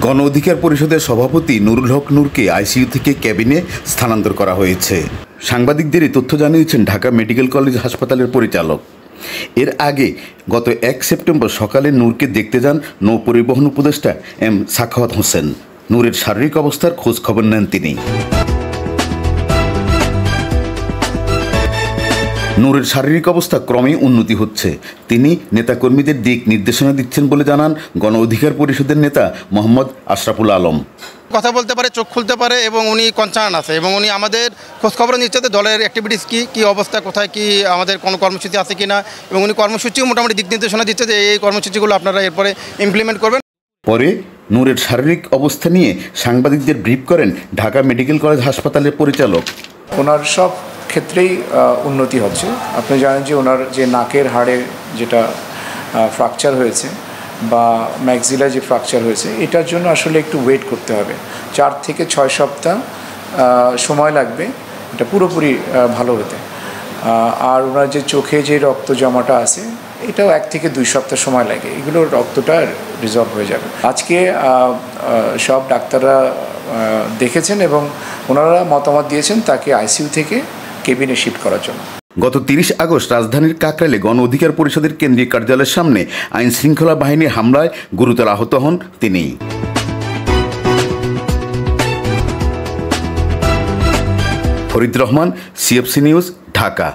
গণ অধিকার পরিষদের সভাপতি নুরুল হক নূরকে আইসিইউ থেকে ক্যাবিনে স্থানান্তর করা হয়েছে। সাংবাদিকদের এই তথ্য জানিয়েছেন ঢাকা মেডিকেল কলেজ হাসপাতালের পরিচালক। এর আগে গত 1 সেপ্টেম্বর সকালে নূরকে দেখতে যান নৌ পরিবহন উপদেষ্টা এম সাখাওয়াত হোসেন। নূরের শারীরিক অবস্থার খোঁজ খবর নেন তিনি। নূরের শারীরিক অবস্থা ক্রমেই উন্নতি হচ্ছে। তিনি নেতাকর্মীদের দিক নির্দেশনা দিচ্ছেন বলে জানান গণ অধিকার পরিষদের নেতা মোহাম্মদ আশরাফুল আলম। কথা বলতে পারে, চোখ খুলতে পারে এবং উনি কনসার্ন আছে এবং উনি আমাদের খোঁজখবর নিচ্ছে দলের অ্যাক্টিভিটিস কী অবস্থা, কোথায় কি আমাদের কোনো কর্মসূচি আছে কি না, এবং উনি কর্মসূচিও মোটামুটি দিক নির্দেশনা দিচ্ছে যে এই কর্মসূচিগুলো আপনারা এরপরে ইমপ্লিমেন্ট করবেন। পরে নূরের শারীরিক অবস্থা নিয়ে সাংবাদিকদের ব্রিফ করেন ঢাকা মেডিকেল কলেজ হাসপাতালের পরিচালক। ওনার সব ক্ষেত্রেই উন্নতি হচ্ছে। আপনি জানেন যে ওনার যে নাকের হাড়ে যেটা ফ্র্যাকচার হয়েছে বা ম্যাক্সিলার যে ফ্র্যাকচার হয়েছে, এটার জন্য আসলে একটু ওয়েট করতে হবে। 4 থেকে 6 সপ্তাহ সময় লাগবে এটা পুরোপুরি ভালো হতে। আর ওনার যে চোখে যে রক্ত জমাটা আছে এটাও 1 থেকে 2 সপ্তাহ সময় লাগে, এগুলো রক্তটা রিজলভ হয়ে যাবে। আজকে সব ডাক্তাররা দেখেছেন এবং ওনারা মতামত দিয়েছেন তাকে আইসিইউ থেকে কেবিনে শিফট করার জন্য। গত 30 আগস্ট রাজধানীর কাকরাইলে গণ অধিকার পরিষদের কেন্দ্রীয় কার্যালয়ের সামনে আইন শৃঙ্খলা বাহিনীর হামলায় গুরুতর আহত হন তিনি। Farid Rahman, CFC news, Dhaka.